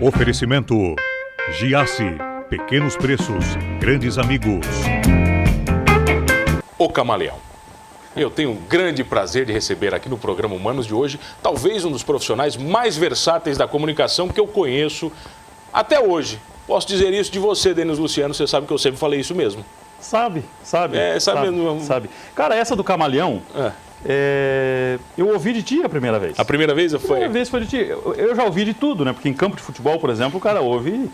Oferecimento Giasse, pequenos preços, grandes amigos. O Camaleão. Eu tenho um grande prazer de receber aqui no programa Humanos de hoje, talvez um dos profissionais mais versáteis da comunicação que eu conheço até hoje. Posso dizer isso de você, Denis Luciano, você sabe que eu sempre falei isso mesmo. Sabe. Sabe mesmo. Sabe. Cara, essa do Camaleão, eu ouvi de ti a primeira vez. A primeira vez A primeira vez foi de ti. Eu já ouvi de tudo, né? Porque em campo de futebol, por exemplo, o cara ouve,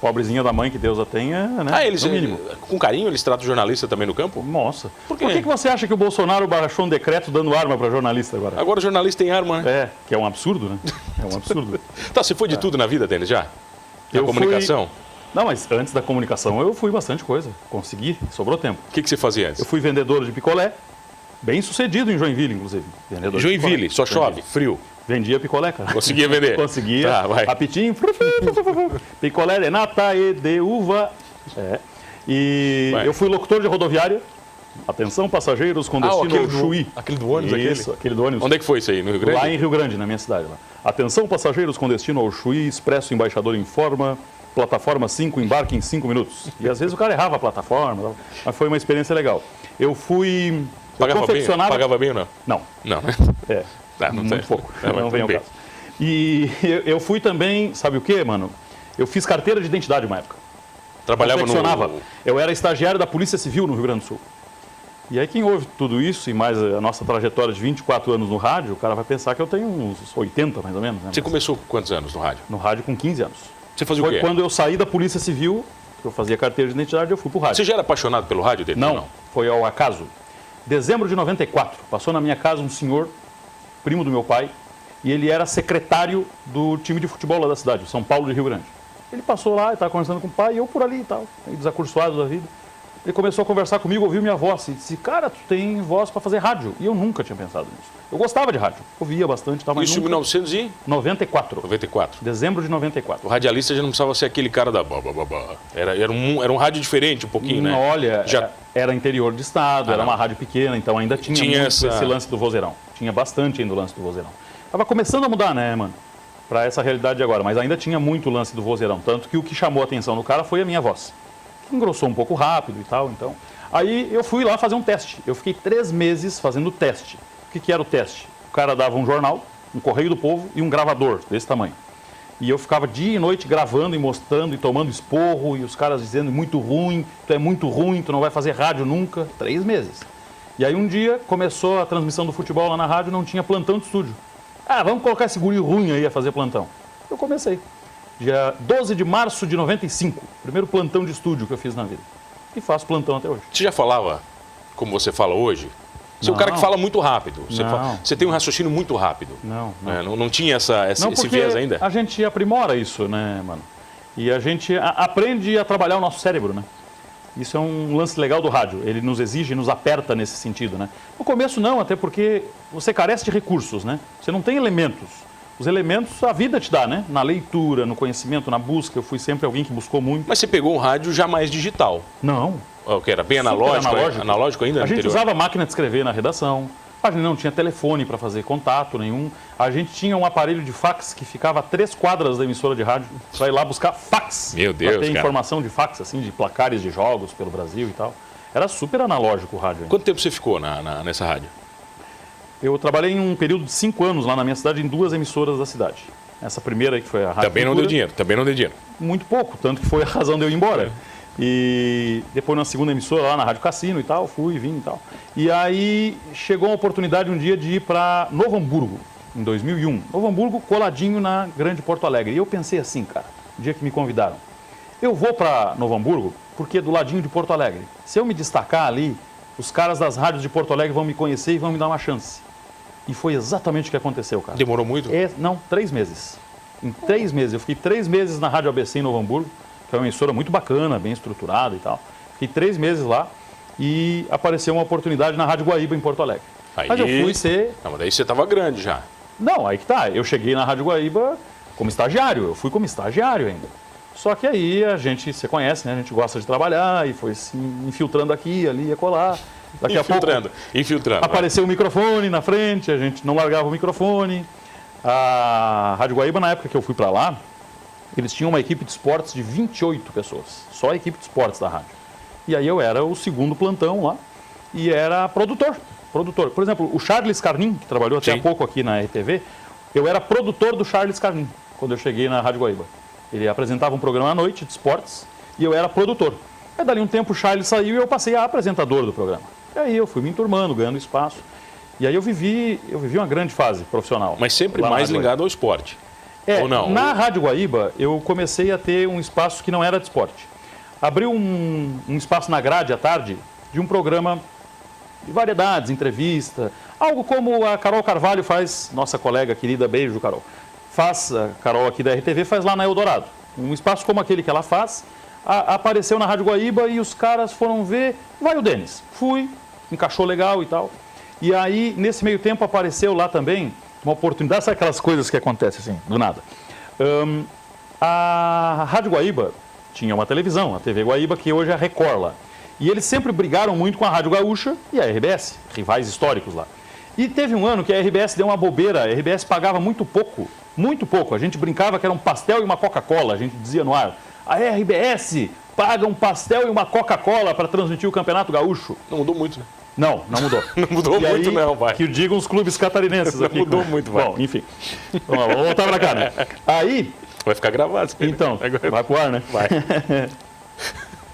pobrezinha da mãe, que Deus a tenha, né? Eles, no mínimo. Com carinho, eles tratam o jornalista também no campo? Nossa. Por quê? Por que você acha que o Bolsonaro baixou um decreto dando arma para jornalista agora? Agora o jornalista tem arma, né? Que é um absurdo, né? É um absurdo. Tá, você foi de tudo na vida, Denis, já? Na comunicação? Não, mas antes da comunicação eu fui bastante coisa. Consegui, sobrou tempo. O que você fazia antes? Eu fui vendedor de picolé, bem sucedido em Joinville, inclusive. Vendedor Joinville, só chove, frio. Vendia picolé, cara. Conseguia vender? Conseguia. Tá, vai. Apitinho. Picolé de nata e de uva. E vai. eu fui locutor de rodoviária. Atenção, passageiros com destino ao Chuí. Aquele do ônibus, Isso, aquele do ônibus. Onde é que foi isso aí? No Rio Grande? Lá em Rio Grande, na minha cidade. Lá. Atenção, passageiros com destino ao Chuí. Expresso Embaixador informa. Plataforma 5, embarque em 5 minutos. E às vezes o cara errava a plataforma, mas foi uma experiência legal. Eu fui... Pagava bem ou não? Não. Não, né? Muito pouco. Não vem ao caso. E eu fui também, sabe o quê, mano? Eu fiz carteira de identidade uma época. Trabalhava no... Eu era estagiário da Polícia Civil no Rio Grande do Sul. E aí quem ouve tudo isso, e mais a nossa trajetória de 24 anos no rádio, o cara vai pensar que eu tenho uns 80, mais ou menos. Né? Você começou com quantos anos no rádio? No rádio com 15 anos. Você fazia o quê? Foi quando eu saí da Polícia Civil, que eu fazia carteira de identidade, eu fui pro rádio. Você já era apaixonado pelo rádio dele? Não, foi ao acaso. Dezembro de 94, passou na minha casa um senhor, primo do meu pai, e ele era secretário do time de futebol lá da cidade, o São Paulo de Rio Grande. Ele passou lá, estava conversando com o pai, e eu por ali e tal, desacursoado da vida. Ele começou a conversar comigo, ouviu minha voz e disse, cara, tu tem voz para fazer rádio. E eu nunca tinha pensado nisso. Eu gostava de rádio, ouvia bastante. Mas isso em 1994. 94. Dezembro de 94. O radialista já não precisava ser aquele cara da... Era um rádio diferente um pouquinho, né? Olha, era interior de estado, era uma rádio pequena, então ainda tinha esse lance do vozeirão. Tinha bastante ainda o lance do vozeirão. Tava começando a mudar, né, mano? Para essa realidade de agora, mas ainda tinha muito lance do vozeirão. Tanto que o que chamou a atenção no cara foi a minha voz. Que engrossou um pouco rápido e tal, então... Aí eu fui lá fazer um teste. Eu fiquei 3 meses fazendo teste. O que era o teste? O cara dava um jornal, um Correio do Povo e um gravador desse tamanho. E eu ficava dia e noite gravando e mostrando e tomando esporro e os caras dizendo muito ruim, tu é muito ruim, tu não vai fazer rádio nunca. 3 meses. E aí um dia começou a transmissão do futebol lá na rádio, não tinha plantão de estúdio. Vamos colocar esse guri ruim aí a fazer plantão. Eu comecei. Dia 12 de março de 95, primeiro plantão de estúdio que eu fiz na vida. E faço plantão até hoje. Você já falava como você fala hoje? Você é um cara que fala muito rápido. Você tem um raciocínio muito rápido. Não tinha esse viés ainda? A gente aprimora isso, né, mano? E a gente aprende a trabalhar o nosso cérebro, né? Isso é um lance legal do rádio. Ele nos exige, nos aperta nesse sentido, né? No começo não, até porque você carece de recursos, né? Você não tem elementos. Os elementos a vida te dá, né? Na leitura, no conhecimento, na busca. Eu fui sempre alguém que buscou muito. Mas você pegou um rádio já mais digital? Não. O que era bem analógico? Analógico ainda? A gente usava máquina de escrever na redação. A gente não tinha telefone para fazer contato nenhum. A gente tinha um aparelho de fax que ficava a 3 quadras da emissora de rádio para ir lá buscar fax. Meu Deus, pra ter informação de fax, assim, de placares de jogos pelo Brasil e tal. Era super analógico o rádio. Quanto tempo você ficou nessa rádio? Eu trabalhei em um período de 5 anos lá na minha cidade, em 2 emissoras da cidade. Essa primeira aí que foi a Rádio Também Cultura, não deu dinheiro. Muito pouco, tanto que foi a razão de eu ir embora. E depois na segunda emissora, lá na Rádio Cassino e tal, fui, vim e tal. E aí chegou a oportunidade um dia de ir para Novo Hamburgo, em 2001. Novo Hamburgo, coladinho na Grande Porto Alegre. E eu pensei assim, cara, no dia que me convidaram, eu vou para Novo Hamburgo porque é do ladinho de Porto Alegre. Se eu me destacar ali, os caras das rádios de Porto Alegre vão me conhecer e vão me dar uma chance. E foi exatamente o que aconteceu, cara. Demorou muito? Não, 3 meses. Em 3 meses. Eu fiquei 3 meses na Rádio ABC em Novo Hamburgo, que é uma emissora muito bacana, bem estruturada e tal. Fiquei 3 meses lá e apareceu uma oportunidade na Rádio Guaíba, em Porto Alegre. Mas eu fui ser... Não, mas daí você estava grande já. Não, aí que tá. Eu cheguei na Rádio Guaíba como estagiário. Eu fui como estagiário ainda. Só que aí você conhece, né? A gente gosta de trabalhar e foi se infiltrando aqui, ali, acolá. Daqui a pouco infiltrando. Apareceu o microfone na frente, a gente não largava o microfone. A Rádio Guaíba, na época que eu fui para lá, eles tinham uma equipe de esportes de 28 pessoas, só a equipe de esportes da rádio. E aí eu era o segundo plantão lá e era produtor. Por exemplo, o Charles Carnin, que trabalhou até há pouco aqui na RTV, eu era produtor do Charles Carnin, quando eu cheguei na Rádio Guaíba. Ele apresentava um programa à noite de esportes e eu era produtor. Aí dali um tempo o Charles saiu e eu passei a apresentador do programa. E aí eu fui me enturmando, ganhando espaço. E aí eu vivi uma grande fase profissional. Mas sempre mais ligado ao esporte, ou não? Na Rádio Guaíba eu comecei a ter um espaço que não era de esporte. Abriu um espaço na grade à tarde de um programa de variedades, entrevista, algo como a Carol Carvalho faz, nossa colega querida, beijo Carol, a Carol aqui da RTV faz lá na Eldorado. Um espaço como aquele que ela faz, apareceu na Rádio Guaíba e os caras foram ver, vai o Denis. Fui, encaixou legal e tal. E aí, nesse meio tempo, apareceu lá também uma oportunidade, sabe aquelas coisas que acontecem assim, do nada. A Rádio Guaíba tinha uma televisão, a TV Guaíba, que hoje é a Record lá. E eles sempre brigaram muito com a Rádio Gaúcha e a RBS, rivais históricos lá. E teve um ano que a RBS deu uma bobeira, a RBS pagava muito pouco. A gente brincava que era um pastel e uma Coca-Cola, a gente dizia no ar. A RBS paga um pastel e uma Coca-Cola para transmitir o Campeonato Gaúcho. Não mudou muito, né? Não mudou. Não mudou e muito aí, não, vai. Que digam os clubes catarinenses aqui. Não mudou muito, vai. Bom, enfim. Vamos voltar para cá, né? Aí... Vai ficar gravado. Então, vai pro ar, né? Vai.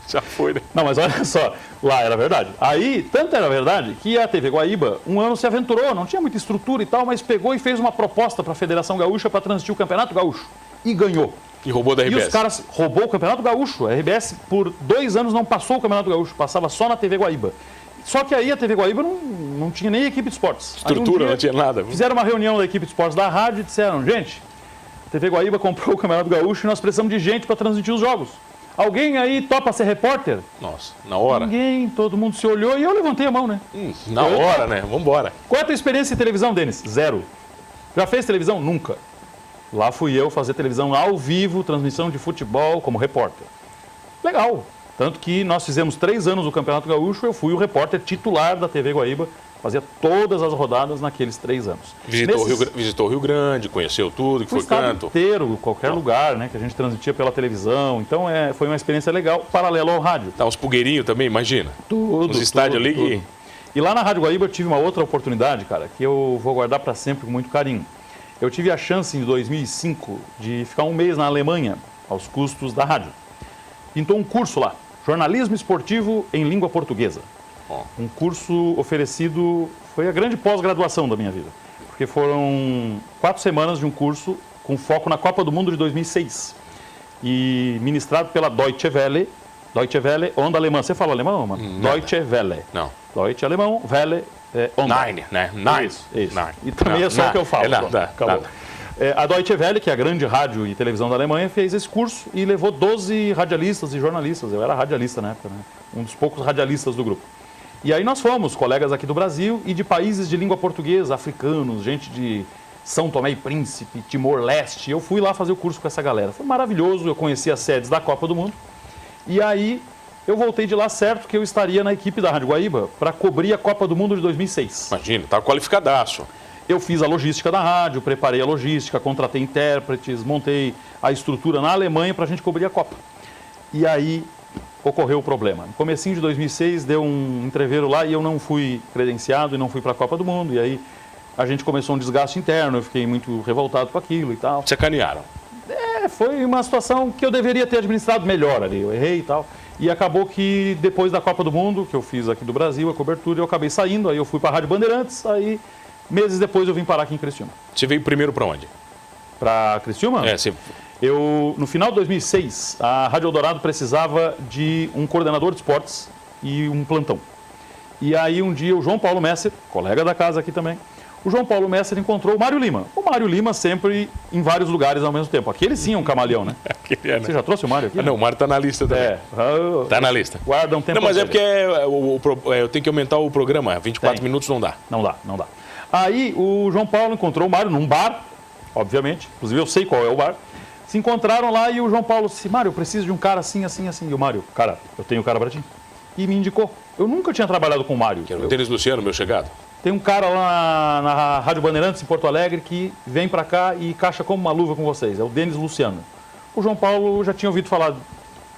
Já foi, né? Não, mas olha só, lá era verdade. Aí, tanto era verdade que a TV Guaíba, um ano se aventurou, não tinha muita estrutura e tal, mas pegou e fez uma proposta para a Federação Gaúcha para transmitir o Campeonato Gaúcho. E ganhou. E roubou da RBS. E os caras roubou o Campeonato Gaúcho. A RBS, por 2 anos, não passou o Campeonato Gaúcho, passava só na TV Guaíba. Só que aí a TV Guaíba não tinha nem equipe de esportes. Estrutura, não tinha nada. Fizeram uma reunião da equipe de esportes da rádio e disseram, gente, a TV Guaíba comprou o Campeonato Gaúcho e nós precisamos de gente para transmitir os jogos. Alguém aí topa ser repórter? Nossa, na hora. Ninguém, todo mundo se olhou e eu levantei a mão, né? Na hora, né? Vambora. Qual é a tua experiência em televisão, Denis? 0. Já fez televisão? Nunca. Lá fui eu fazer televisão ao vivo, transmissão de futebol como repórter. Legal. Tanto que nós fizemos 3 anos do Campeonato Gaúcho, eu fui o repórter titular da TV Guaíba, fazia todas as rodadas naqueles 3 anos. Visitou o Rio Grande, conheceu tudo, que foi canto. Inteiro, qualquer lugar, né, que a gente transmitia pela televisão. Então foi uma experiência legal, paralelo ao rádio. Tá, os pulgueirinhos também, imagina. Tudo. Nos estádios ali. Tudo. E lá na Rádio Guaíba eu tive uma outra oportunidade, cara, que eu vou guardar para sempre com muito carinho. Eu tive a chance em 2005 de ficar 1 mês na Alemanha, aos custos da rádio. Pintou um curso lá, jornalismo esportivo em língua portuguesa. Um curso oferecido, foi a grande pós-graduação da minha vida, porque foram 4 semanas de um curso com foco na Copa do Mundo de 2006 e ministrado pela Deutsche Welle, onda alemã. Você fala alemão, mano? Deutsche Welle. Não. Deutsche alemão, Welle, onda. Nine, né? Nine. Isso. Nine. E também é só o que eu falo. Acabou. A Deutsche Welle, que é a grande rádio e televisão da Alemanha, fez esse curso e levou 12 radialistas e jornalistas. Eu era radialista na época, né? Um dos poucos radialistas do grupo. E aí nós fomos, colegas aqui do Brasil e de países de língua portuguesa, africanos, gente de São Tomé e Príncipe, Timor-Leste. Eu fui lá fazer o curso com essa galera. Foi maravilhoso, eu conheci as sedes da Copa do Mundo. E aí eu voltei de lá certo que eu estaria na equipe da Rádio Guaíba para cobrir a Copa do Mundo de 2006. Imagina, tá qualificadaço. Eu fiz a logística da rádio, preparei a logística, contratei intérpretes, montei a estrutura na Alemanha para a gente cobrir a Copa. E aí ocorreu o problema. No comecinho de 2006 deu um entreveiro lá e eu não fui credenciado e não fui para a Copa do Mundo. E aí a gente começou um desgaste interno, eu fiquei muito revoltado com aquilo e tal. Sacanearam. Foi uma situação que eu deveria ter administrado melhor ali, eu errei e tal. E acabou que depois da Copa do Mundo, que eu fiz aqui do Brasil, a cobertura, eu acabei saindo, aí eu fui para a Rádio Bandeirantes, aí meses depois eu vim parar aqui em Criciúma. Você veio primeiro para onde? Para Criciúma? Você... No final de 2006, a Rádio Eldorado precisava de um coordenador de esportes e um plantão. E aí um dia o João Paulo Messer, colega da casa aqui também, o João Paulo Messer encontrou o Mário Lima. O Mário Lima sempre em vários lugares ao mesmo tempo. Aquele sim é um camaleão, né? Né? Você já trouxe o Mário aqui? Não, o Mário tá na lista também. Tá na lista. Guarda um tempo. Não, mas é porque eu tenho que aumentar o programa. 24 minutos não dá. Não dá. Aí o João Paulo encontrou o Mário num bar, obviamente. Inclusive eu sei qual é o bar. Se encontraram lá e o João Paulo disse, Mário, eu preciso de um cara assim, assim, assim. E o Mário, cara, eu tenho um cara pra ti. E me indicou. Eu nunca tinha trabalhado com o Mário. Que era o Denis Luciano, meu chegado. Tem um cara lá na Rádio Bandeirantes, em Porto Alegre, que vem pra cá e caixa como uma luva com vocês. É o Denis Luciano. O João Paulo já tinha ouvido falar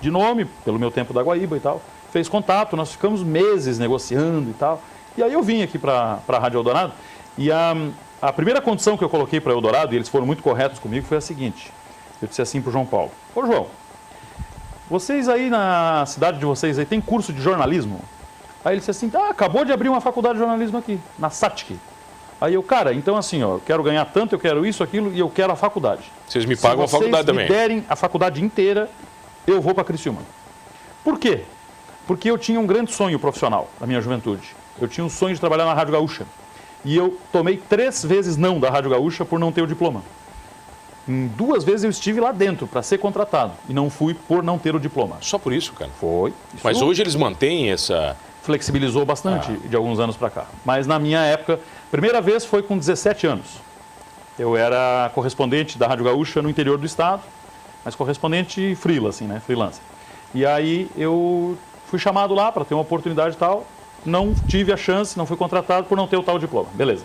de nome, pelo meu tempo da Guaíba e tal, fez contato, nós ficamos meses negociando e tal. E aí eu vim aqui para a Rádio Eldorado e a primeira condição que eu coloquei para Eldorado, e eles foram muito corretos comigo, foi a seguinte. Eu disse assim para o João Paulo: ô João, vocês aí na cidade de vocês aí tem curso de jornalismo? Aí ele disse assim: acabou de abrir uma faculdade de jornalismo aqui, na SATIC. Aí eu, cara, então assim, ó, eu quero ganhar tanto, eu quero isso, aquilo, e eu quero a faculdade. Vocês me pagam a faculdade também. Se vocês me derem a faculdade inteira, eu vou para Criciúma. Por quê? Porque eu tinha um grande sonho profissional na minha juventude. Eu tinha um sonho de trabalhar na Rádio Gaúcha. E eu tomei 3 vezes não da Rádio Gaúcha por não ter o diploma. Em 2 vezes eu estive lá dentro para ser contratado e não fui por não ter o diploma. Só por isso, cara? Foi. Mas hoje eles mantêm essa... Flexibilizou bastante de alguns anos para cá. Mas na minha época, primeira vez foi com 17 anos. Eu era correspondente da Rádio Gaúcha no interior do estado, mas correspondente freela, assim, né? Freelancer. E aí eu fui chamado lá para ter uma oportunidade e tal, não tive a chance, não fui contratado por não ter o tal diploma. Beleza.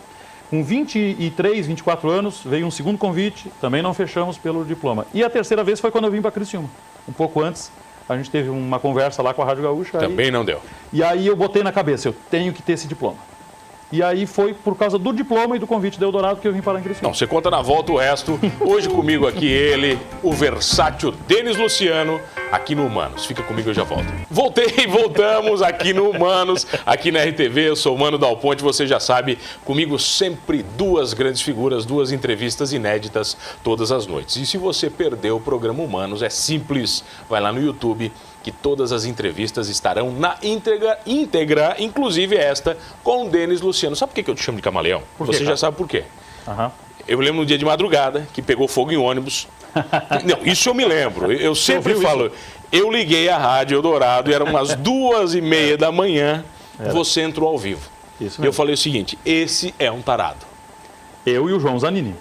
Com 23, 24 anos, veio um segundo convite, também não fechamos pelo diploma. E a terceira vez foi quando eu vim para Criciúma. Um pouco antes, a gente teve uma conversa lá com a Rádio Gaúcha. Também não deu. E aí eu botei na cabeça, eu tenho que ter esse diploma. E aí foi por causa do diploma e do convite da Eldorado que eu vim parar em Criciúma. Não, você conta na volta o resto. Hoje comigo aqui ele, o versátil Denis Luciano, aqui no Humanos. Fica comigo, eu já volto. Voltamos aqui no Humanos, aqui na RTV. Eu sou o Mano Dal Ponte, você já sabe. Comigo sempre 2 grandes figuras, 2 entrevistas inéditas todas as noites. E se você perdeu o programa Humanos, é simples. Vai lá no YouTube, que todas as entrevistas estarão na íntegra, inclusive esta, com o Denis Luciano. Sabe por que eu te chamo de camaleão? Você já sabe por quê. Eu me lembro no dia de madrugada, que pegou fogo em ônibus. Não, isso eu me lembro. Eu sempre falo, eu liguei a Rádio Eldorado e eram umas 2h30 da manhã, você entrou ao vivo. Isso mesmo. Eu falei o seguinte, esse é um tarado. Eu e o João Zanini.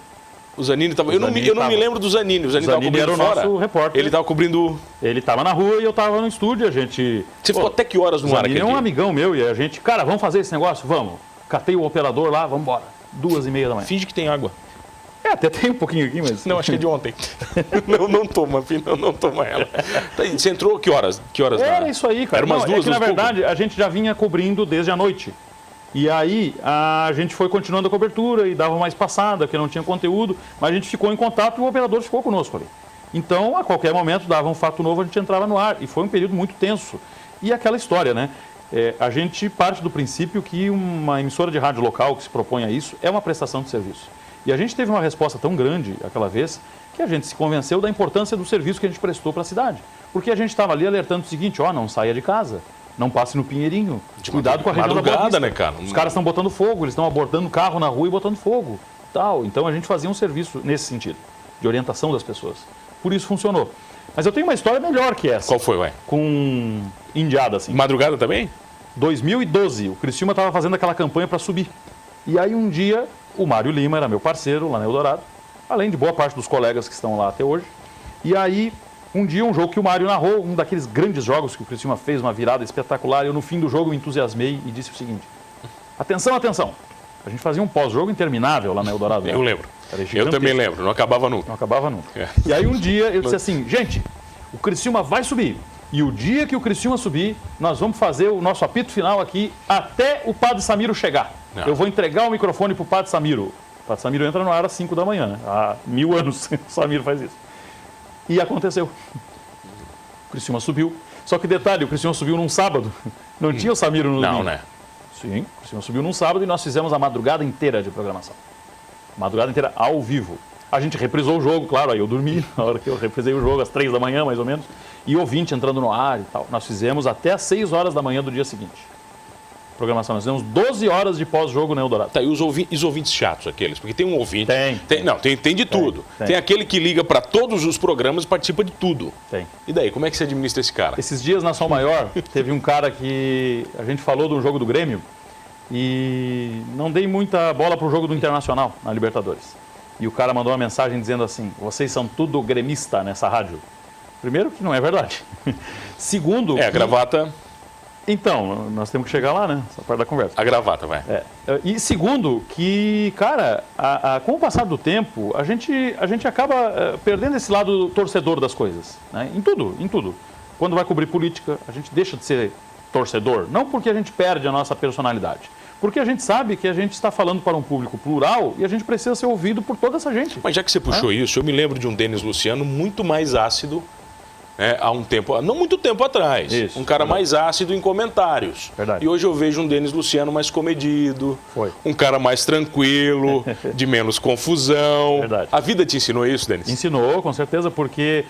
O Zanini estava... Eu não me lembro do Zanini. O Zanini estava cobrindo era o fora. nosso repórter. Ele estava cobrindo... Ele estava na rua e eu estava no estúdio. A gente... Você ficou até que horas no ar aqui? Ele é um amigão meu e a gente... Cara, vamos fazer esse negócio? Vamos. Catei o operador lá, vamos embora. 2h30 da manhã. Finge que tem água. Até tem um pouquinho aqui, mas... Não, acho que é de ontem. não toma, filho, não toma ela. Você entrou que horas? Era isso aí, cara. Era umas 2 na verdade, a gente já vinha cobrindo desde a noite. E aí a gente foi continuando a cobertura e dava mais passada, porque não tinha conteúdo, mas a gente ficou em contato e o operador ficou conosco ali. Então, a qualquer momento, dava um fato novo, a gente entrava no ar. E foi um período muito tenso. E aquela história, né? A gente parte do princípio que uma emissora de rádio local que se propõe a isso é uma prestação de serviço. E a gente teve uma resposta tão grande aquela vez que a gente se convenceu da importância do serviço que a gente prestou para a cidade. Porque a gente estava ali alertando o seguinte, não saia de casa. Não passe no Pinheirinho. Cuidado com a região da Boa Vista. Né, cara? Os caras estão botando fogo, eles estão abordando carro na rua e botando fogo. Tal. Então a gente fazia um serviço nesse sentido, de orientação das pessoas. Por isso funcionou. Mas eu tenho uma história melhor que essa. Qual foi, ué? Com indiada, assim. Madrugada também? 2012, o Criciúma estava fazendo aquela campanha para subir. E aí um dia, o Mário Lima era meu parceiro lá na Eldorado, além de boa parte dos colegas que estão lá até hoje. E aí... Um dia, um jogo que o Mário narrou, um daqueles grandes jogos que o Criciúma fez, uma virada espetacular, eu no fim do jogo me entusiasmei e disse o seguinte, atenção, atenção, a gente fazia um pós-jogo interminável lá na Eldorado. Eu lembro, eu também lembro, não acabava nunca. Não acabava nunca. E aí um dia eu disse assim, gente, o Criciúma vai subir, e o dia que o Criciúma subir, nós vamos fazer o nosso apito final aqui até o Padre Samiro chegar. Não. Eu vou entregar o microfone para o Padre Samiro. O Padre Samiro entra no ar às 5 da manhã, né? Há 1000 anos o Samiro faz isso. E aconteceu. O Criciúma subiu. Só que detalhe, o Criciúma subiu num sábado. Não tinha o Samiro no domingo. Não, né? Sim, o Criciúma subiu num sábado e nós fizemos a madrugada inteira de programação. Madrugada inteira ao vivo. A gente reprisou o jogo, claro, aí eu dormi na hora que eu reprisei o jogo, às 3 da manhã, mais ou menos. E ouvinte entrando no ar e tal. Nós fizemos até às 6 horas da manhã do dia seguinte. Programação, nós fizemos 12 horas de pós-jogo na Eldorado. Tá, e os ouvintes chatos, aqueles? Porque tem um ouvinte... Tem de tudo. Tem aquele que liga para todos os programas e participa de tudo. Tem. E daí, como é que você administra esse cara? Esses dias na Som Maior, teve um cara que... A gente falou do jogo do Grêmio e não dei muita bola pro jogo do Internacional na Libertadores. E o cara mandou uma mensagem dizendo assim, vocês são tudo gremista nessa rádio. Primeiro, que não é verdade. Segundo... a gravata... Então, nós temos que chegar lá, né? Essa parte da conversa. A gravata, vai. E segundo, que, cara, com o passar do tempo, a gente acaba perdendo esse lado torcedor das coisas. Né? Em tudo. Quando vai cobrir política, a gente deixa de ser torcedor. Não porque a gente perde a nossa personalidade. Porque a gente sabe que a gente está falando para um público plural e a gente precisa ser ouvido por toda essa gente. Mas já que você puxou isso, eu me lembro de um Denis Luciano muito mais ácido, há um tempo, não muito tempo atrás. Isso, um cara verdade. mais ácido em comentários. Verdade. E hoje eu vejo um Denis Luciano mais comedido, Foi. um cara mais tranquilo, de menos confusão. Verdade. A vida te ensinou isso, Denis? Ensinou, com certeza, porque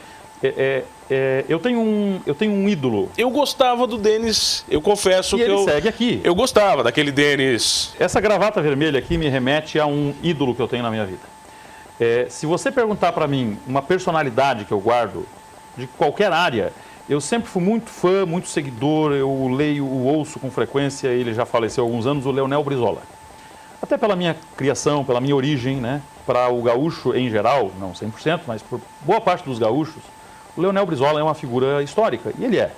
eu tenho um ídolo. Eu gostava do Denis, eu confesso E que ele eu segue aqui. eu gostava daquele Denis. Essa gravata vermelha aqui me remete a um ídolo que eu tenho na minha vida. Se você perguntar para mim uma personalidade que eu guardo, de qualquer área, eu sempre fui muito fã, muito seguidor, eu leio, ouço com frequência, ele já faleceu há alguns anos, o Leonel Brizola. Até pela minha criação, pela minha origem, né? Para o gaúcho em geral, não 100%, mas por boa parte dos gaúchos, o Leonel Brizola é uma figura histórica, e ele é.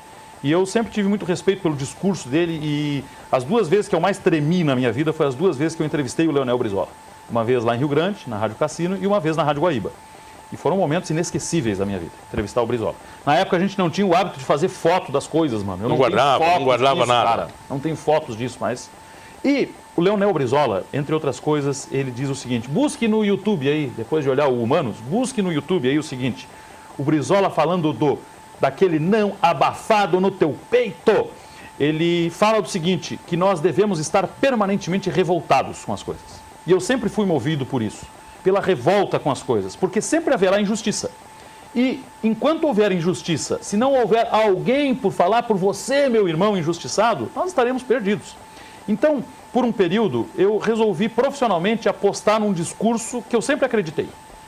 E eu sempre tive muito respeito pelo discurso dele, e as 2 vezes que eu mais tremi na minha vida foi as 2 vezes que eu entrevistei o Leonel Brizola. Uma vez lá em Rio Grande, na Rádio Cassino, e uma vez na Rádio Guaíba. E foram momentos inesquecíveis da minha vida, entrevistar o Brizola. Na época a gente não tinha o hábito de fazer foto das coisas, mano. Eu Não tenho guardava, fotos não guardava disso, nada. Cara. Não tenho fotos disso, mas... E o Leonel Brizola, entre outras coisas, ele diz o seguinte: busque no YouTube aí, depois de olhar o Humanos, busque no YouTube aí o seguinte: o Brizola falando daquele não abafado no teu peito. Ele fala do seguinte, que nós devemos estar permanentemente revoltados com as coisas. E eu sempre fui movido por isso, pela revolta com as coisas, porque sempre haverá injustiça. E enquanto houver injustiça, se não houver alguém por falar por você, meu irmão injustiçado, nós estaremos perdidos. Então, por um período, eu resolvi profissionalmente apostar num discurso que eu sempre acreditei,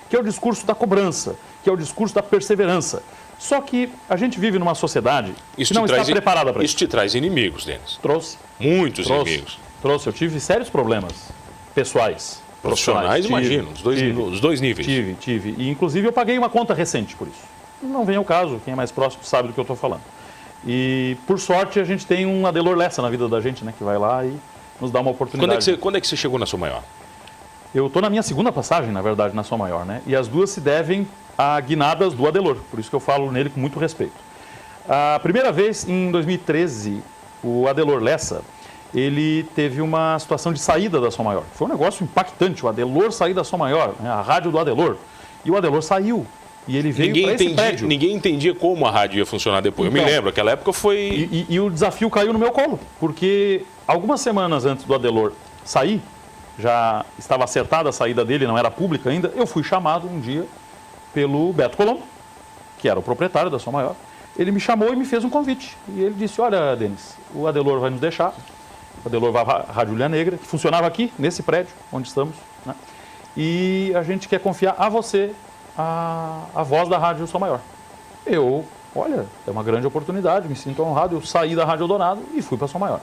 que é o discurso da cobrança, que é o discurso da perseverança. Só que a gente vive numa sociedade que não está preparada para isso. Isso te traz inimigos, Denis. Trouxe. Muitos inimigos. Trouxe. Eu tive sérios problemas pessoais. Profissionais, imagino, os dois níveis. Tive. E, inclusive, eu paguei uma conta recente por isso. Não vem ao caso, quem é mais próximo sabe do que eu estou falando. E, por sorte, a gente tem um Adelor Lessa na vida da gente, né? Que vai lá e nos dá uma oportunidade. Quando é que você chegou na Som Maior? Eu estou na minha segunda passagem, na verdade, na Som Maior, né? E as duas se devem a guinadas do Adelor, por isso que eu falo nele com muito respeito. A primeira vez, em 2013, o Adelor Lessa, ele teve uma situação de saída da Som Maior. Foi um negócio impactante, o Adelor sair da Som Maior, né? A rádio do Adelor. E o Adelor saiu. E ele veio para esse prédio. Ninguém entendia como a rádio ia funcionar depois. Então, eu me lembro, aquela época foi... E o desafio caiu no meu colo, porque algumas semanas antes do Adelor sair, já estava acertada a saída dele, não era pública ainda, eu fui chamado um dia pelo Beto Colombo, que era o proprietário da Som Maior. Ele me chamou e me fez um convite. E ele disse: olha, Denis, o Adelor vai nos deixar. O Adelor vai à Rádio Ilha Negra, que funcionava aqui, nesse prédio onde estamos, né? E a gente quer confiar a você a voz da Rádio Som Maior. Olha, é uma grande oportunidade, me sinto honrado. Eu saí da Rádio Eldorado e fui para a Som Maior.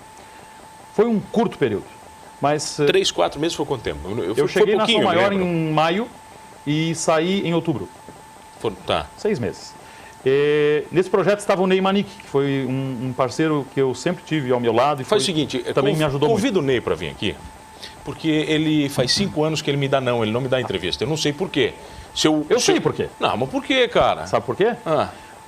Foi um curto período, mas... 3, 4 meses foi quanto tempo? Eu cheguei na Som Maior em maio e saí em outubro. Tá. 6 meses. Nesse projeto estava o Ney Manique, que foi um parceiro que eu sempre tive ao meu lado. E faz o seguinte, também me ajudou muito. Convido o Ney para vir aqui, porque ele faz 5 anos que ele me dá não, ele não me dá entrevista. Eu não sei por quê. Eu sei por quê. Não, mas por quê, cara? Sabe por quê?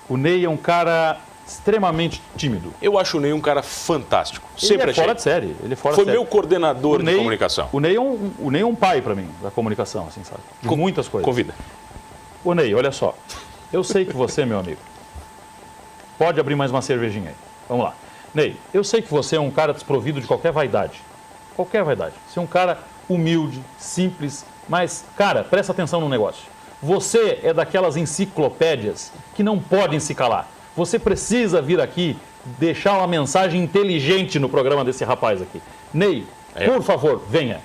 O Ney é um cara extremamente tímido. Eu acho o Ney um cara fantástico. Sempre achei. Fora de série. Ele é fora Foi de série. meu coordenador de comunicação. O Ney é um pai para mim, da comunicação, assim, sabe? De muitas coisas. Convida. Ô Ney, olha só. Eu sei que você, meu amigo, pode abrir mais uma cervejinha aí. Vamos lá. Ney, eu sei que você é um cara desprovido de qualquer vaidade. Qualquer vaidade. Você é um cara humilde, simples, mas, cara, presta atenção no negócio. Você é daquelas enciclopédias que não podem se calar. Você precisa vir aqui deixar uma mensagem inteligente no programa desse rapaz aqui. Ney, por favor, venha.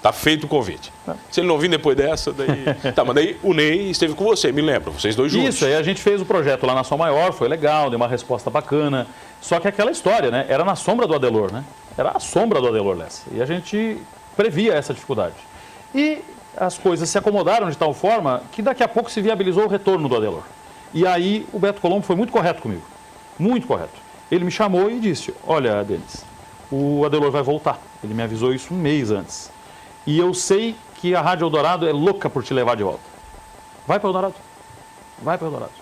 Tá feito o convite. Se ele não vir depois dessa, daí... Tá, mas daí o Ney esteve com você, me lembro, vocês dois juntos. Isso, aí a gente fez o projeto lá na Som Maior, foi legal, deu uma resposta bacana. Só que aquela história, né? Era na sombra do Adelor, né? Era a sombra do Adelor Lessa. E a gente previa essa dificuldade. E as coisas se acomodaram de tal forma que daqui a pouco se viabilizou o retorno do Adelor. E aí o Beto Colombo foi muito correto comigo. Muito correto. ele me chamou e disse, olha, Denis, o Adelor vai voltar. Ele me avisou isso um mês antes. E eu sei que a Rádio Eldorado é louca por te levar de volta. Vai para o Eldorado. Vai para o Eldorado.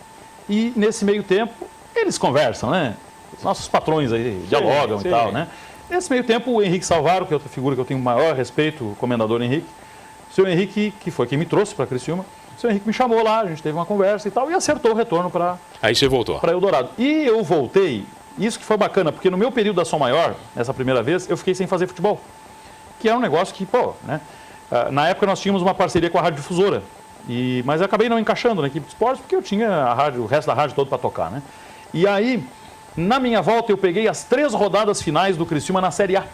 E nesse meio tempo, eles conversam, né? Os nossos patrões aí dialogam e tal, né? Nesse meio tempo, o Henrique Salvaro, que é outra figura que eu tenho o maior respeito, o comendador Henrique, o seu Henrique, que foi quem me trouxe para Criciúma, o seu Henrique me chamou lá, a gente teve uma conversa e tal, e acertou o retorno para... Aí você voltou. Para Eldorado. E eu voltei, isso que foi bacana, porque no meu período da Som Maior, nessa primeira vez, eu fiquei sem fazer futebol. Que é um negócio que, pô, né? Na época nós tínhamos uma parceria com a Rádio Difusora, mas eu acabei não encaixando na equipe de esportes, porque eu tinha a rádio, o resto da rádio todo para tocar, né? E aí, na minha volta, eu peguei as 3 rodadas finais do Criciúma na Série A.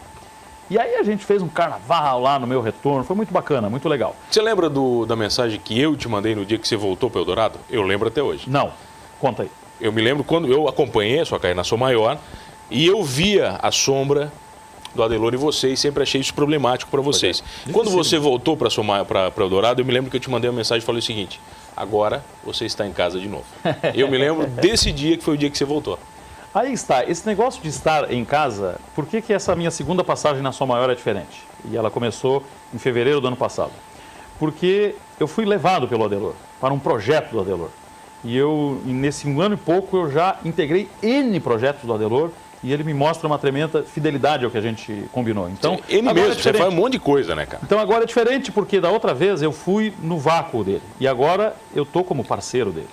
E aí a gente fez um carnaval lá no meu retorno, foi muito bacana, muito legal. Você lembra da mensagem que eu te mandei no dia que você voltou para o Eldorado? Eu lembro até hoje. Não, conta aí. Eu me lembro quando eu acompanhei a sua carreira na Som Maior e eu via a sombra do Adelor e você e sempre achei isso problemático para vocês. Quando você voltou para o Eldorado, eu me lembro que eu te mandei uma mensagem e falei o seguinte, agora você está em casa de novo. Eu me lembro desse dia que foi o dia que você voltou. Aí está, esse negócio de estar em casa, por que essa minha segunda passagem na Som Maior é diferente? E ela começou em fevereiro do ano passado. Porque eu fui levado pelo Adelor, para um projeto do Adelor. E nesse 1 ano e pouco, eu já integrei N projetos do Adelor e ele me mostra uma tremenda fidelidade ao que a gente combinou. Então, ele mesmo, você faz um monte de coisa, né, cara? Então agora é diferente, porque da outra vez eu fui no vácuo dele. E agora eu estou como parceiro dele.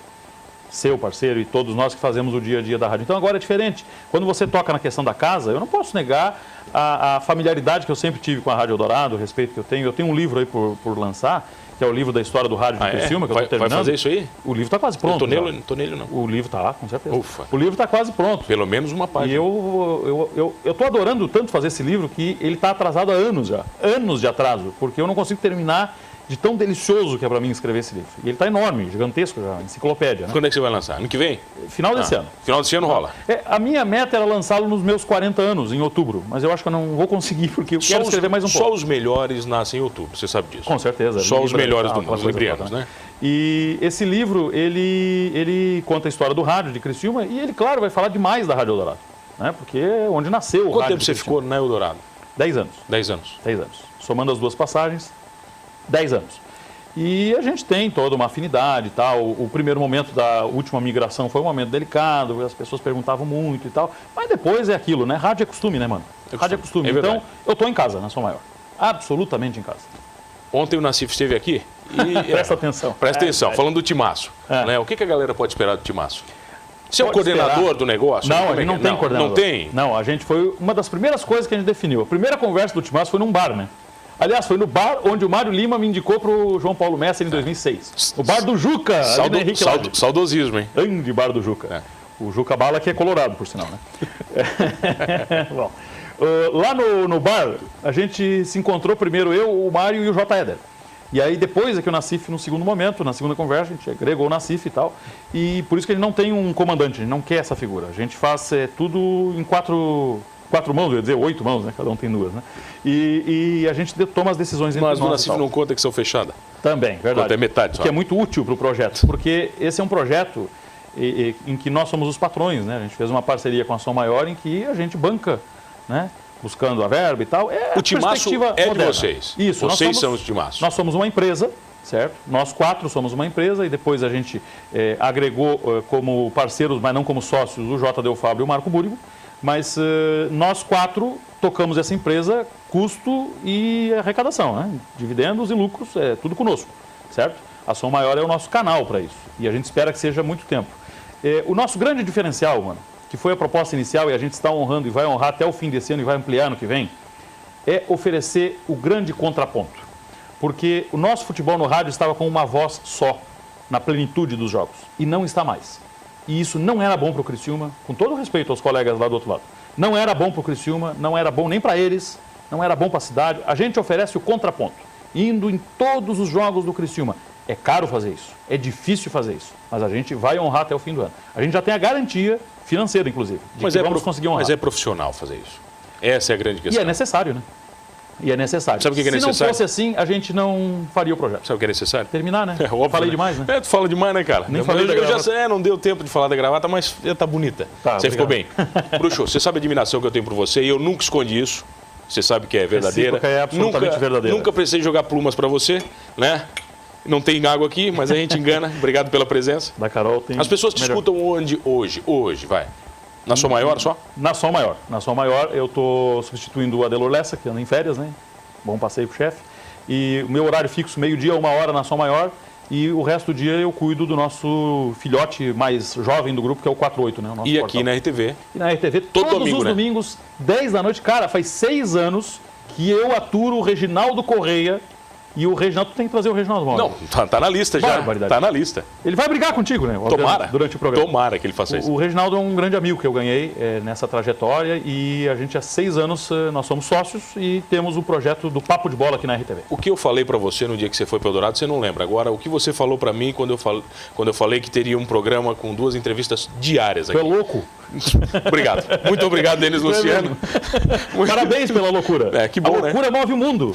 Seu parceiro e todos nós que fazemos o dia a dia da rádio. Então agora é diferente. Quando você toca na questão da casa, eu não posso negar a familiaridade que eu sempre tive com a Rádio Eldorado, o respeito que eu tenho. Eu tenho um livro aí por lançar, que é o livro da história do rádio de Criciúma, que eu estou terminando. Vai fazer isso aí? O livro está quase pronto. Não tô nele, não. O livro está lá, com certeza. Ufa. O livro está quase pronto. Pelo menos uma página. E eu estou adorando tanto fazer esse livro que ele está atrasado há anos já. Anos de atraso, porque eu não consigo terminar de tão delicioso que é para mim escrever esse livro. E ele está enorme, gigantesco já, enciclopédia. Né? Quando é que você vai lançar? Ano que vem? Final desse ano. Final desse ano rola. A minha meta era lançá-lo nos meus 40 anos, em outubro. Mas eu acho que eu não vou conseguir, porque eu quero escrever mais um pouco. Só os melhores nascem em outubro, você sabe disso. Com certeza. Só os melhores do mundo, os librianos, né? E esse livro, ele conta a história do rádio de Criciúma e ele, claro, vai falar demais da Rádio Eldorado. Né? Porque é onde nasceu o rádio. Quanto tempo você ficou na Eldorado? 10 anos. 10 anos. 10 anos. Somando as duas passagens, 10 anos. E a gente tem toda uma afinidade e tal. O primeiro momento da última migração foi um momento delicado, as pessoas perguntavam muito e tal. Mas depois é aquilo, né? Rádio é costume, né, mano? Rádio é costume. Então, eu estou em casa, na Som Maior. Absolutamente em casa. Ontem o Nassif esteve aqui e... Presta atenção. Presta atenção, falando do Timaço. Né? O que a galera pode esperar do Timaço? Você é o coordenador do negócio? Não, a gente não tem coordenador. Não tem? Não, a gente foi uma das primeiras coisas que a gente definiu. A primeira conversa do Timaço foi num bar, né? Aliás, foi no bar onde o Mário Lima me indicou para o João Paulo Messer em 2006. O bar do Juca, ali no Henrique Lage. Saudosismo, hein? Grande bar do Juca. O Juca Bala, que é colorado, por sinal, né? Bom, lá no bar, a gente se encontrou primeiro eu, o Mário e o J. Éder. E aí depois é que o Nassif, no segundo momento, na segunda conversa, a gente agregou o Nassif e tal. E por isso que a gente não tem um comandante, a gente não quer essa figura. A gente faz tudo em quatro mãos, eu ia dizer 8 mãos, né? Cada um tem 2, né? E a gente toma as decisões entre nós. Mas o Nassif não conta que são fechadas? Também, verdade. Conta, é metade só. Que é muito útil para o projeto, porque esse é um projeto em que nós somos os patrões, né? A gente fez uma parceria com a Som Maior em que a gente banca, né? Buscando a verba e tal. O Timaço é de vocês. Isso. Vocês são os Timaços. Nós somos uma empresa, certo? Nós 4 somos uma empresa e depois a gente agregou como parceiros, mas não como sócios, o J. Del Fábio e o Marco Búrigo. Mas nós 4 tocamos essa empresa, custo e arrecadação, né? Dividendos e lucros, é tudo conosco, certo? A Som Maior é o nosso canal para isso e a gente espera que seja muito tempo. O nosso grande diferencial, mano, que foi a proposta inicial e a gente está honrando e vai honrar até o fim desse ano e vai ampliar no que vem, é oferecer o grande contraponto. Porque o nosso futebol no rádio estava com uma voz só, na plenitude dos jogos, e não está mais. E isso não era bom para o Criciúma, com todo respeito aos colegas lá do outro lado. Não era bom para o Criciúma, não era bom nem para eles, não era bom para a cidade. A gente oferece o contraponto, indo em todos os jogos do Criciúma. É caro fazer isso, é difícil fazer isso, mas a gente vai honrar até o fim do ano. A gente já tem a garantia financeira, inclusive, de que vamos conseguir honrar. Mas é profissional fazer isso. Essa é a grande questão. E é necessário, né? E é necessário. Sabe o que é necessário? Se não fosse assim, a gente não faria o projeto. Sabe o que é necessário? Terminar, né? É óbvio, Falei né? demais, né? Tu fala demais, né, cara? Nem falei da eu já gravata. sei, não deu tempo de falar da gravata, mas tá bonita. Tá, você ficou bem. obrigado. Bruxo, você sabe a admiração que eu tenho por você e eu nunca escondi isso. Você sabe que é verdadeira. Recíproca é absolutamente verdadeira. Nunca precisei jogar plumas pra você, né? Não tem água aqui, mas a gente engana. Obrigado pela presença. Da Carol tem... As pessoas te melhor. escutam onde hoje? Hoje, vai. Na Som Maior só? Na Som Maior. Na Som Maior eu tô substituindo o Adelor Lessa, que anda em férias, né? Bom passeio pro chefe. E o meu horário fixo, meio-dia, 1h na Som Maior. E o resto do dia eu cuido do nosso filhote mais jovem do grupo, que é o 48, né? O nosso E portal. aqui na RTV? E na RTV, Todo todos domingo, os né? domingos, 10 da noite. Cara, faz 6 anos que eu aturo o Reginaldo Correia. E o Reginaldo tem que trazer o Reginaldo Mauro. Não, tá na lista já. Barbaridade. Tá na lista. Ele vai brigar contigo, né? obviamente, Tomara. Durante o programa. Tomara que ele faça isso. O Reginaldo é um grande amigo que eu ganhei nessa trajetória e a gente há 6 anos nós somos sócios e temos o projeto do Papo de Bola aqui na RTV. O que eu falei pra você no dia que você foi pro Eldorado, você não lembra. Agora, o que você falou pra mim quando eu falei que teria um programa com 2 entrevistas diárias Tu é aqui. louco? Obrigado. Muito obrigado, Denis Luciano. Parabéns pela loucura. É, que bom, a loucura move o mundo.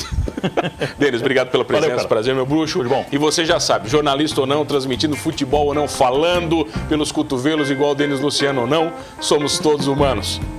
Denis, obrigado pela presença. Valeu, cara. Prazer, meu bruxo. Tudo bom. E você já sabe, jornalista ou não, transmitindo futebol ou não, falando pelos cotovelos igual o Denis Luciano ou não, somos todos humanos.